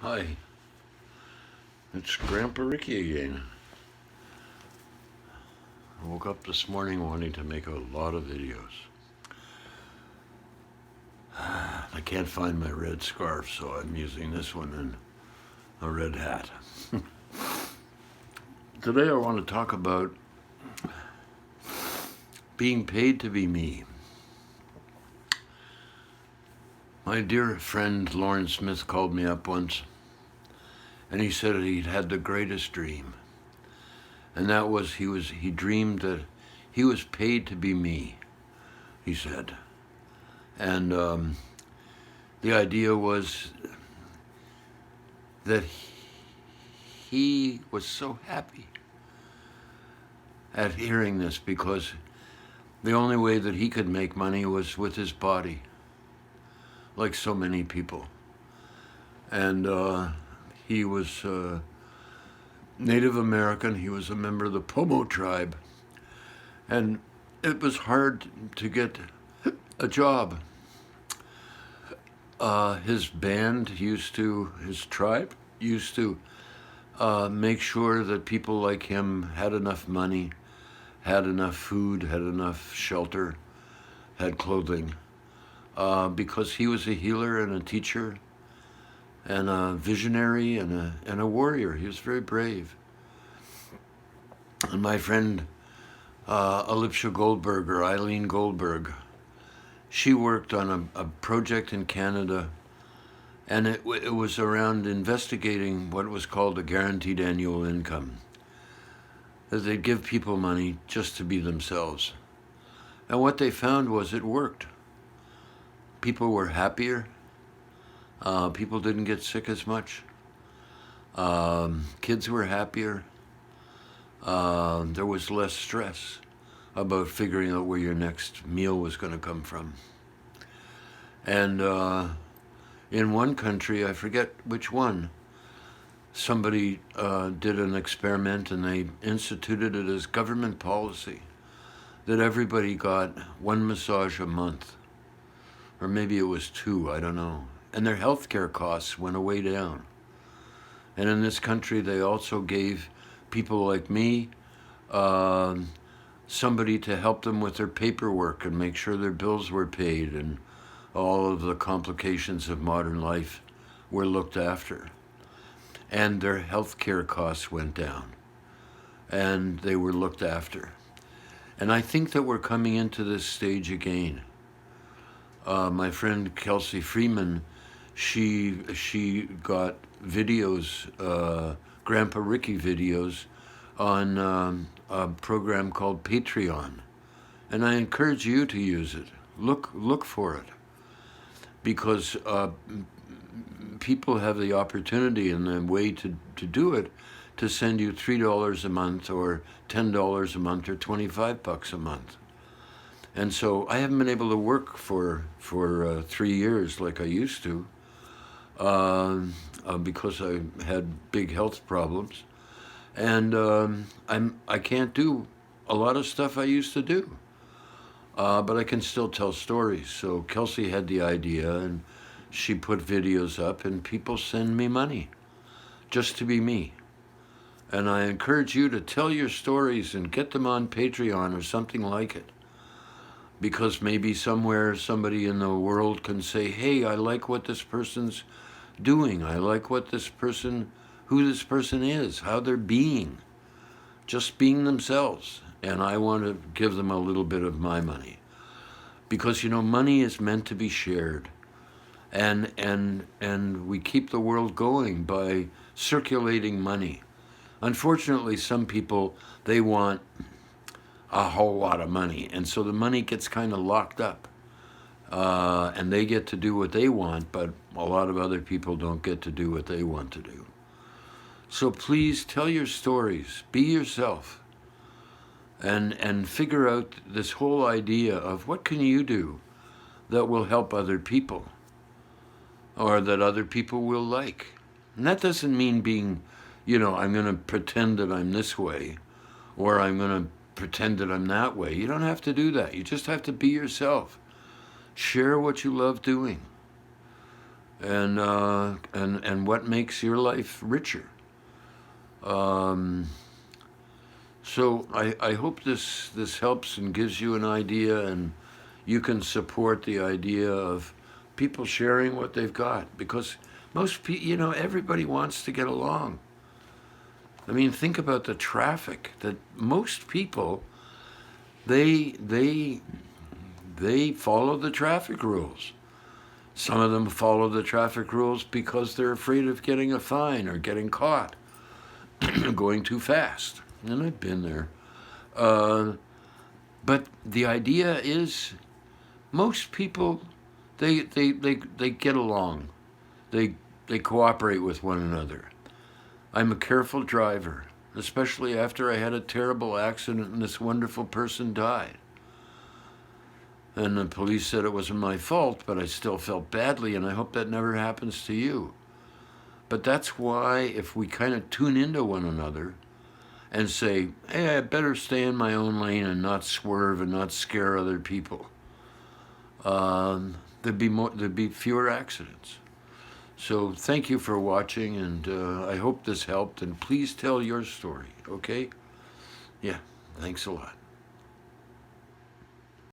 Hi, it's Grandpa Ricky again. I woke up this morning wanting to make a lot of videos. I can't find my red scarf, so I'm using this one and a red hat. Today I want to talk about being paid to be me. My dear friend Lauren Smith called me up once, and he said he'd had the greatest dream. And that was he dreamed that he was paid to be me, he said. And the idea was that he was so happy at hearing this because the only way that he could make money was with his body, like so many people. And he was Native American. He was a member of the Pomo tribe. And it was hard to get a job. His tribe used to make sure that people like him had enough money, had enough food, had enough shelter, had clothing, because he was a healer and a teacher and a visionary and a warrior. He was very brave. And my friend Alipsha Goldberg, or Eileen Goldberg, she worked on a project in Canada, and it was around investigating what was called a guaranteed annual income, that they'd give people money just to be themselves. And what they found was it worked. People were happier. People didn't get sick as much. Kids were happier. There was less stress about figuring out where your next meal was going to come from. And in one country, I forget which one, somebody did an experiment and they instituted it as government policy that everybody got one massage a month, or maybe it was two, I don't know. And their healthcare costs went way down. And in this country, they also gave people like me somebody to help them with their paperwork and make sure their bills were paid and all of the complications of modern life were looked after. And their health care costs went down and they were looked after. And I think that we're coming into this stage again. My friend Kelsey Freeman, she got videos, Grandpa Ricky videos, on a program called Patreon. And I encourage you to use it. Look for it. Because people have the opportunity and the way to do it to send you $3 a month or $10 a month or $25 a month. And so I haven't been able to work for 3 years like I used to because I had big health problems. And I can't do a lot of stuff I used to do. But I can still tell stories. So Kelsey had the idea, and she put videos up, and people send me money just to be me. And I encourage you to tell your stories and get them on Patreon or something like it. Because maybe somewhere somebody in the world can say, hey, I like what this person's doing. I like what who this person is, how they're being, just being themselves. And I want to give them a little bit of my money. Because, money is meant to be shared. And we keep the world going by circulating money. Unfortunately, some people, they want a whole lot of money. And so the money gets kind of locked up. And they get to do what they want, but a lot of other people don't get to do what they want to do. So please tell your stories. Be yourself. And figure out this whole idea of what can you do that will help other people or that other people will like. And that doesn't mean being, I'm going to pretend that I'm this way or I'm going to pretend that I'm that way. You don't have to do that. You just have to be yourself. Share what you love doing. and what makes your life richer. Um, so I hope this helps and gives you an idea, and you can support the idea of people sharing what they've got, because most people, everybody wants to get along. I mean, think about the traffic that most people, they they follow the traffic rules. Some of them follow the traffic rules because they're afraid of getting a fine or getting caught going too fast. And I've been there. Uh, but the idea is most people, they get along. They, they cooperate with one another. I'm a careful driver, especially after I had a terrible accident and this wonderful person died. And the police said it wasn't my fault, but I still felt badly, and I hope that never happens to you. But that's why if we kind of tune into one another and say, hey, I better stay in my own lane and not swerve and not scare other people, there'd be fewer accidents. So thank you for watching, and I hope this helped, and please tell your story, okay? Yeah, thanks a lot.